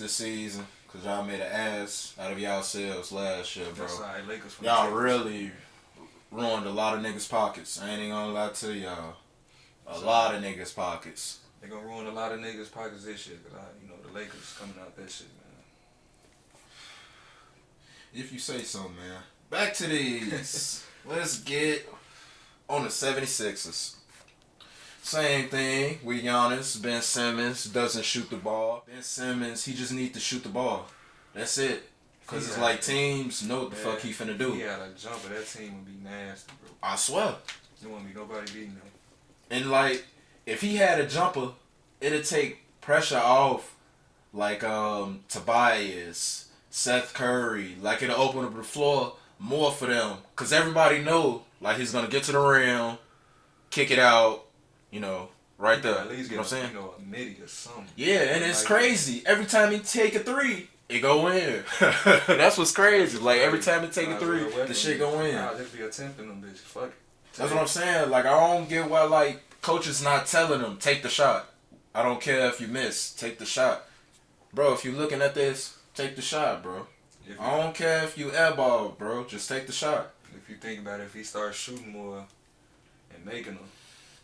this season because y'all made an ass out of y'all selves last year, bro. That's right, Lakers from Y'all Texas. really ruined a lot of niggas' pockets. I ain't even gonna lie to y'all. A lot of niggas' pockets. They gonna ruin a lot of niggas' pockets this year, cause the Lakers coming out that shit, man. If you say so, man. Back to these. Let's get on the 76ers. Same thing with Giannis. Ben Simmons doesn't shoot the ball. Ben Simmons, he just needs to shoot the ball. That's it. Because it's like teams know what the fuck he finna do. He had a jumper. That team would be nasty, bro. I swear. There won't be nobody beating him. And like, if he had a jumper, it'd take pressure off like Tobias, Seth Curry. Like, it'll open up the floor more for them. Because everybody know, like, he's going to get to the rim, kick it out, right there. At least you know what I'm saying? A midi or something. Yeah, and it's crazy. Every time he take a three, it go in. That's what's crazy. Like, every time he take a three, the shit go in. I'll just be attempting them, bitch. Fuck it. That's what I'm saying. Like, I don't get why, like, coaches not telling them, take the shot. I don't care if you miss. Take the shot. Bro, if you looking at this, take the shot, bro. I don't care if you airball, bro. Just take the shot. If you think about it, if he starts shooting more and making them,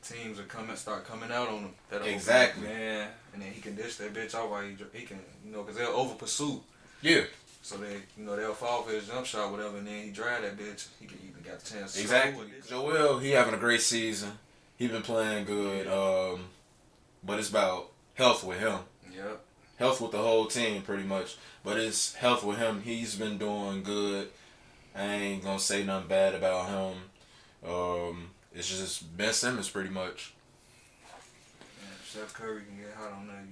teams are start coming out on him. Exactly. Man, and then he can dish that bitch off while he can, because they'll over pursue. Yeah. So they, they'll fall for his jump shot, whatever, and then he drive that bitch. He can even got the chance. Exactly. Joel, he having a great season. He been playing good. But it's about health with him. Yep. Health with the whole team, pretty much. But it's health with him. He's been doing good. I ain't gonna say nothing bad about him. It's just Ben Simmons, pretty much. Man, if Seth Curry can get hot on that,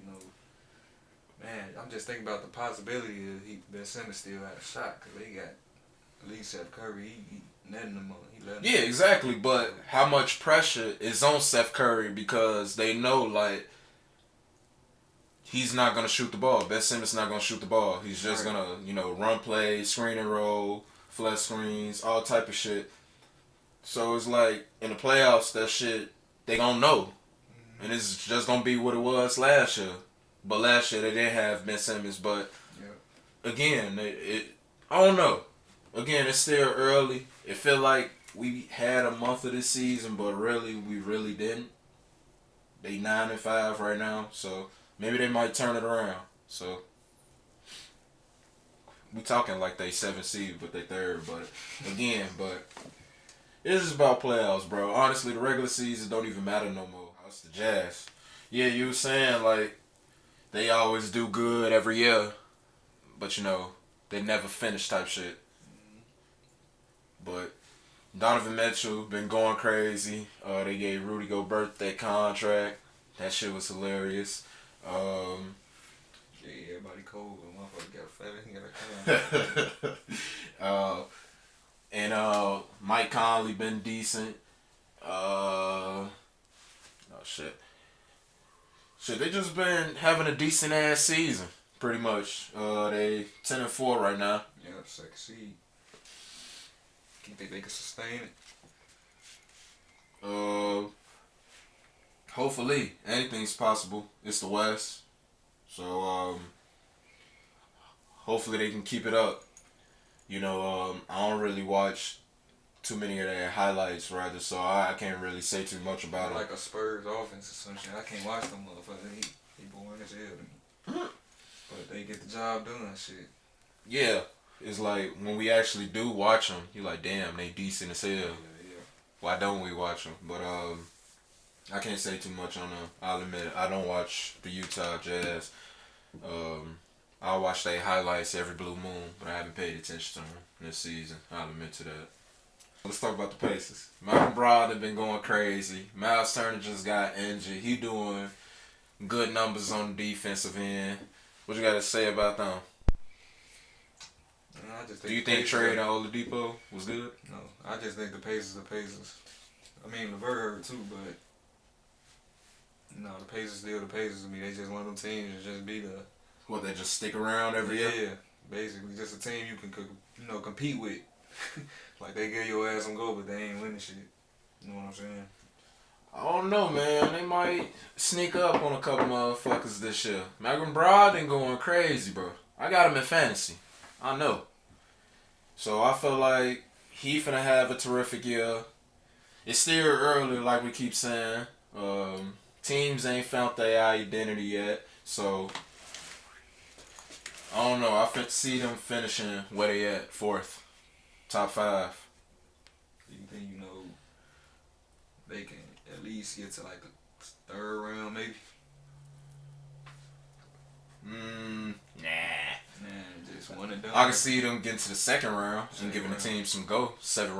man, I'm just thinking about the possibility of Ben Simmons still had a shot, because they got at least Seth Curry. He netting them on. Yeah, exactly. But how much pressure is on Seth Curry, because they know, like, he's not gonna shoot the ball. Ben Simmons not gonna shoot the ball. He's just gonna, run plays, screen and roll, flash screens, all type of shit. So it's like, in the playoffs, that shit, they gonna know. And it's just gonna be what it was last year. But last year, they didn't have Ben Simmons. But, again, I don't know. Again, it's still early. It feel like we had a month of this season, but really, we really didn't. They 9-5 right now, so maybe they might turn it around. So we talking like they 7th seed, but they 3rd. But again, it's just about playoffs, bro. Honestly, the regular season don't even matter no more. It's the Jazz. Yeah, you were saying like they always do good every year, but they never finish type shit. But Donovan Mitchell been going crazy. They gave Rudy Gobert that contract. That shit was hilarious. Yeah, everybody cold, but motherfucker got fat. He got a and Mike Conley been decent. Oh shit. Shit, they just been having a decent ass season, pretty much. They 10-4 right now. Yeah, 2nd seed. You think they can sustain it? Hopefully, anything's possible. It's the West, so hopefully they can keep it up. I don't really watch too many of their highlights, rather, so I can't really say too much about it. Like a Spurs offense or some shit. I can't watch them motherfuckers. They boring as hell to me. But they get the job done, shit. Yeah. It's like, when we actually do watch them, you're like, damn, they decent as hell. Yeah. Why don't we watch them? But I can't say too much on them. I'll admit it. I don't watch the Utah Jazz. I watch their highlights every blue moon, but I haven't paid attention to them this season. I'll admit to that. Let's talk about the Pacers. Malcolm Brogdon been going crazy. Miles Turner just got injured. He doing good numbers on the defensive end. What you got to say about them? Do you think trade on Oladipo was good? No, I just think the Pacers are Pacers. I mean, LeVert hurt too, but the Pacers still the Pacers to me. They just one of them teams that just be the. What, they just stick around every year? Yeah, basically just a team you can compete with. Like they give your ass some go, but they ain't winning shit. You know what I'm saying? I don't know, man. They might sneak up on a couple motherfuckers this year. Malcolm Brogdon going crazy, bro. I got him in fantasy. I know. So I feel like he finna have a terrific year. It's still early, like we keep saying. Teams ain't found their identity yet. So I don't know. I see them finishing where they at, fourth, top 5. Do you think they can at least get to like the third round, maybe? Nah. Nah, just one and done. I can see them getting to the second round and giving the team some go. 7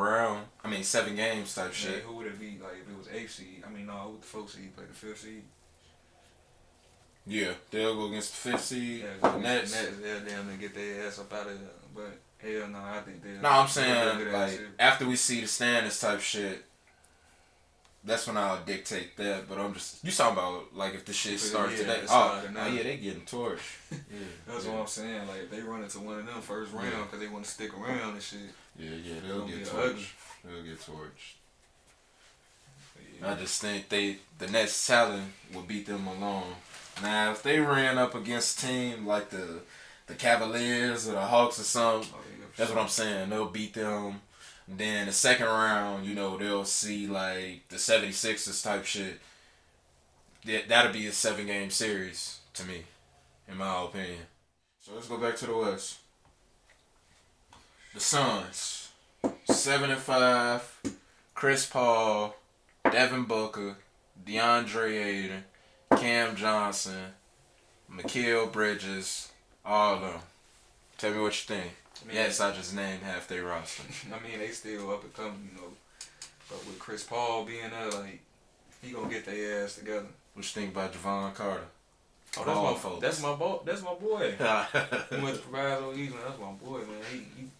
games type shit. Who would it be like if it was 8th seed? I mean, no, with the 4th seed, play the 5th seed. Yeah, they'll go against the 5th seed. Yeah, The Nets. They'll damn near get their ass up out of there. But hell no, I think they'll. No, I'm saying like after we see the standings type shit, that's when I'll dictate that. But I'm just you talking about like if the shit starts today. Oh yeah, they getting torched. Yeah, that's what I'm saying. Like if they run into one of them first round because they want to stick around and shit. Yeah, they'll get torched. They'll get torched. Yeah. I just think the Nets talent will beat them alone. Now if they ran up against a team like the Cavaliers or the Hawks or something, that's what I'm saying. They'll beat them. Then the second round, they'll see like the 76ers type shit. That'll be a 7-game series to me, in my opinion. So let's go back to the West. The Suns, 7-5. Chris Paul, Devin Booker, DeAndre Ayton, Cam Johnson, Mikal Bridges, all of them. Tell me what you think. Yes, I just named half their roster. I mean, they still up and coming, But with Chris Paul being there, like, he gonna get their ass together. What you think about Javon Carter? Oh, that's my boy. That's my boy. He went to Proviso Eastland. That's my boy, man.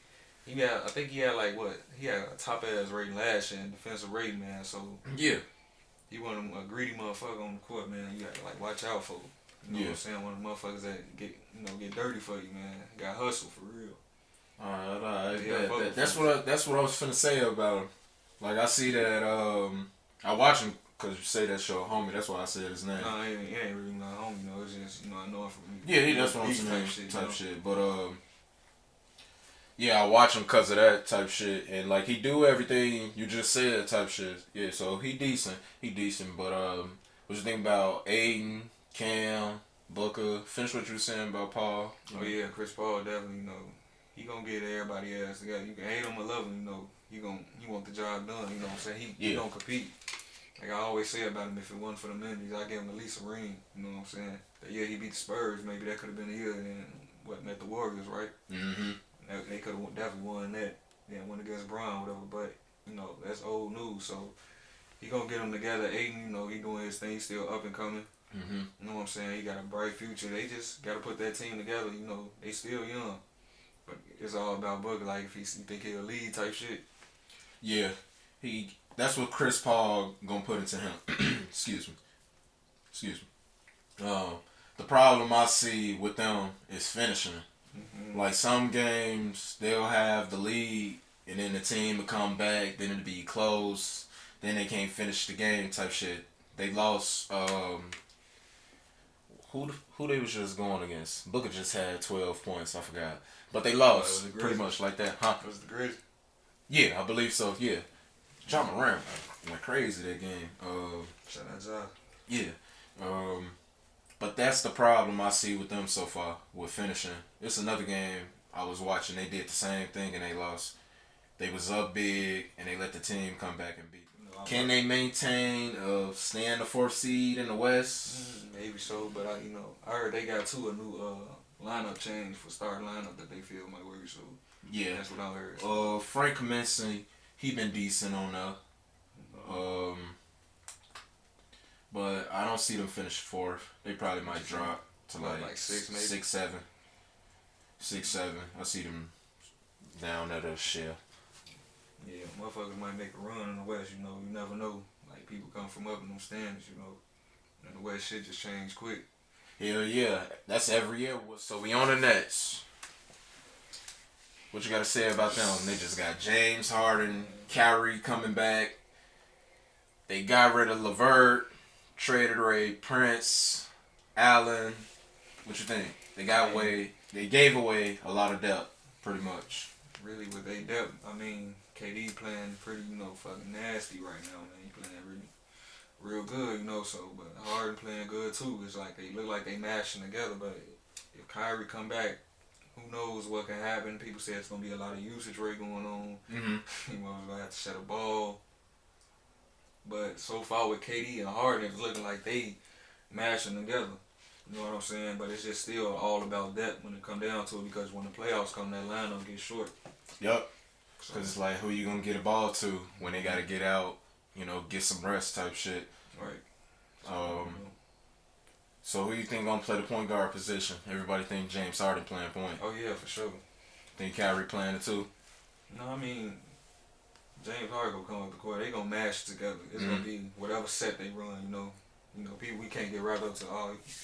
He got. I think he had like what? He had a top ass rating last year in defensive rating, man. So yeah, he one of them a greedy motherfucker on the court, man. You gotta like watch out for. You know what I'm saying? One of the motherfuckers that get dirty for you, man. Got hustle for real. Alright. That's what I was finna say about him. Like I see that I watch him because you say that show homie. That's why I said his name. No, it ain't really my homie. It's just I know him from that's what I'm saying. Type shit. But yeah, I watch him because of that type shit, and like he do everything you just said type shit. Yeah, so he decent. But what you think about Aiden, Cam, Booker? Finish what you were saying about Paul. Oh yeah, Chris Paul definitely. He gonna get everybody ass together. You can hate him or love him, he want the job done, you know what I'm saying? He gonna compete. Like I always say about him, if it wasn't for the injuries, I'd give him at least a ring, you know what I'm saying? That year he beat the Spurs, maybe that could have been the year and met the Warriors, right? Mm-hmm. They could have definitely won that. Then went against Brown, whatever, but that's old news, so he gonna get them together. Aiden, he doing his thing, still up and coming. Mm-hmm. You know what I'm saying? He got a bright future. They just gotta put that team together, they still young. But it's all about Booker, like if he think he'll lead type shit. Yeah, that's what Chris Paul gonna put into him. Excuse me. The problem I see with them is finishing. Mm-hmm. Like some games they'll have the lead and then the team will come back, then it'll be close, then they can't finish the game type shit. They lost who they was just going against. Booker just had 12 points, I forgot. But they lost pretty much like that, huh? It was the Grizzlies? Yeah, I believe so, yeah. John Moran went crazy that game. Shout out John. Yeah. But that's the problem I see with them so far, with finishing. It's another game I was watching. They did the same thing and they lost. They was up big and they let the team come back and beat them. Can they maintain staying the 4th seed in the West? Maybe so, but I heard they got a new lineup change for starting lineup that they feel might work. So yeah, that's what I heard. Frank Kaminsky, he been decent on there. But I don't see them finish 4th. They probably might drop to like 6, maybe 6, 7. 6, 7. I see them down at a share. Yeah, motherfuckers might make a run in the West. You never know. Like people come from up in them stands. And the West shit just change quick. Hell yeah, that's every year. So we on the Nets. What you got to say about them? They just got James Harden, Kyrie coming back. They got rid of LeVert, traded away Prince, Allen. What you think? They gave away a lot of depth, pretty much. Really, with their depth, I mean, KD playing pretty, fucking nasty right now, man. He playing really real good, so, but Harden playing good too. It's like they look like they mashing together, but if Kyrie come back, who knows what can happen. People say it's going to be a lot of usage rate going on. Mm-hmm. He's going to have to shut a ball. But so far with KD and Harden, it's looking like they mashing together. You know what I'm saying? But it's just still all about depth when it come down to it, because when the playoffs come, that lineup gets short. Yep. Because it's like, who you going to get a ball to when they got to get out, get some rest type shit. Right. So who you think going to play the point guard position? Everybody think James Harden playing point. Oh, yeah, for sure. Think Kyrie playing it too? No, I mean, James Harden going to come up the court. They going to mash together. It's going to be whatever set they run, people, we can't get right up to,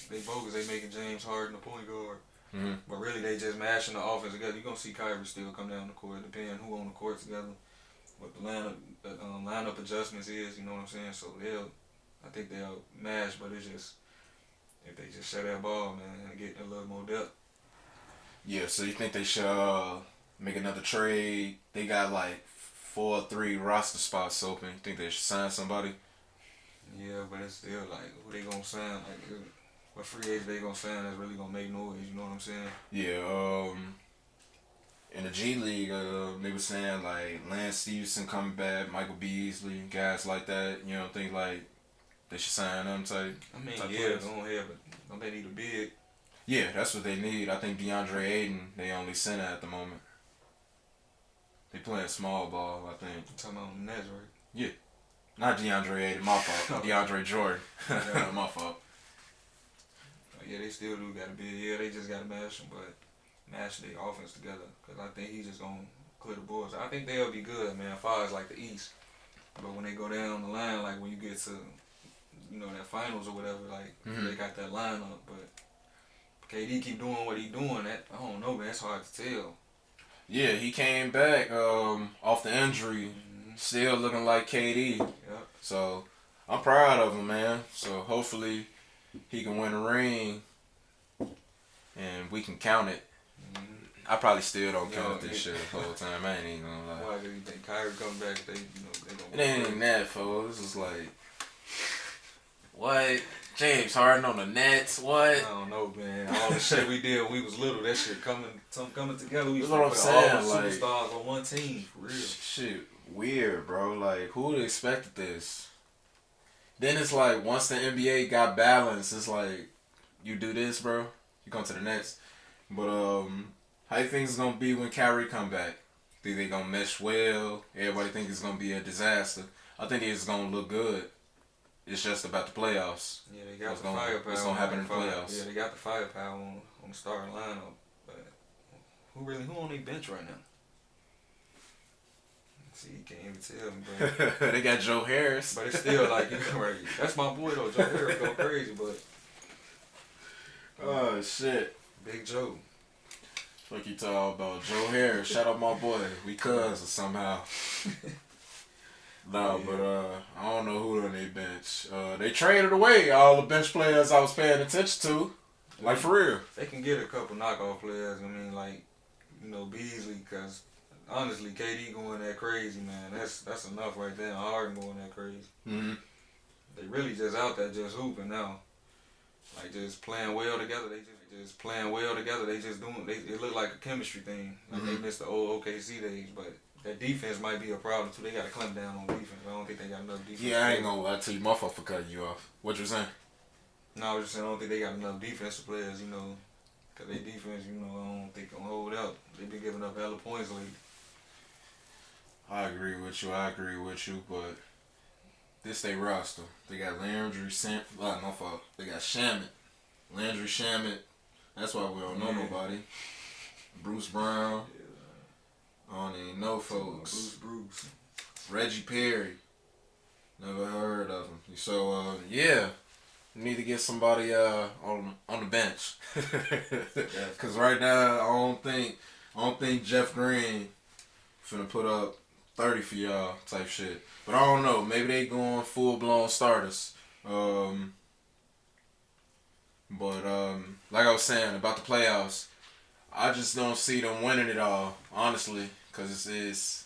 they bogus, they making James Harden the point guard. Mm-hmm. But really, they just mashing the offense together. You're going to see Kyrie still come down the court, depending who on the court together, what the lineup adjustments is, you know what I'm saying? So I think they'll mash, but it's just, if they just shut that ball, man, and get a little more depth. Yeah, so you think they should make another trade? They got like 4 or 3 roster spots open. You think they should sign somebody? Yeah, but it's still like, who they gonna sign? Like, what free agent they gonna sign that's really gonna make noise? You know what I'm saying? Yeah. In the G League, they were saying like Lance Stevenson coming back, Michael Beasley, guys like that. You don't think like they should sign them type? I mean, yeah, go ahead, but don't they need a big? Yeah, that's what they need. I think DeAndre Ayton, they only center at the moment. They playing small ball, I think. You're talking about the Nets, right? Yeah. Not DeAndre Ayton, my fault. DeAndre Jordan. My fault. Yeah, they still do got to be. Yeah, they just got to mash them, but mash their offense together. Because I think he's just going to clear the boards. I think they'll be good, man, as far as like the East. But when they go down the line, like when you get to, that finals or whatever, like they got that lineup. But KD keep doing what he doing. That I don't know, man. It's hard to tell. Yeah, he came back off the injury, still looking like KD. Yep. So I'm proud of him, man. So hopefully he can win a ring, and we can count it. I probably still don't count this shit the whole time. I ain't even gonna lie. Why do you think Kyrie come back? They gonna. It ain't even that, folks. This is like, what? James Harden on the Nets? What? I don't know, man. All the shit we did when we was little, that shit coming together. We That's was what I'm put saying. all the Like, superstars on one team, for real. Shit, weird, bro. Like, who would have expected this? Then it's like, once the NBA got balanced, it's like, you do this, bro, you come to the Nets. But how you think it's gonna be when Kyrie come back? Think they gonna mesh well? Everybody think it's gonna be a disaster. I think it's gonna look good. It's just about the playoffs. Yeah, they got the firepower. What's gonna happen in the playoffs? Yeah, they got the firepower on the starting lineup. But who on their bench right now? See, you can't even tell me, but they got Joe Harris. But it's still like, right. That's my boy though. Joe Harris go crazy, but oh shit, Big Joe. Fuck you talking about Joe Harris? Shout out my boy. We cousins somehow. No, but I don't know who on their bench. They traded away all the bench players I was paying attention to. Like, for real. They can get a couple knockoff players. I mean, like, Beasley, because honestly, KD going that crazy, man. That's enough right there. Harden going that crazy. Mm-hmm. They really just out there just hooping now. Like, just playing well together. They just playing well together. They just doing, it look like a chemistry thing. Like, they missed the old OKC days, but that defense might be a problem, too. They got to clamp down on defense. I don't think they got enough defense. Yeah, I ain't gonna lie to you. My fault for cutting you off. What you saying? No, I was just saying, I don't think they got enough defensive players, because their defense, I don't think can hold out. They've been giving up hella points lately. I agree with you, but this they roster. They got Landry, my fault. They got Shamet. Landry Shamet. That's why we don't know nobody. Bruce Brown. I don't even know folks. Bruce. Reggie Perry. Never heard of him. So, yeah. Need to get somebody on the bench. Cause right now I don't think Jeff Green finna put up 30 for y'all type shit. But I don't know. Maybe they going full blown starters. But like I was saying about the playoffs, I just don't see them winning it all, honestly, because it's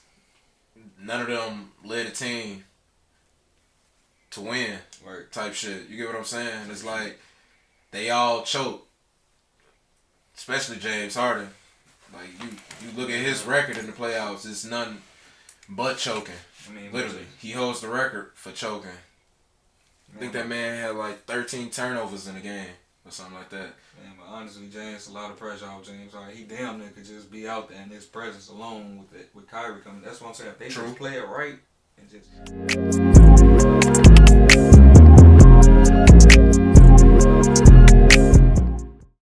none of them led a team to win Right. type shit. You get what I'm saying? It's like they all choke, especially James Harden. Like you look at his record in the playoffs, it's nothing but choking. I mean, Literally, he holds the record for choking. I think that man had like 13 turnovers in a game or something like that. Man, but honestly, James, a lot of pressure off James. All right, he damn near could just be out there in his presence alone with Kyrie coming. That's what I'm saying. If they True. just play it right and just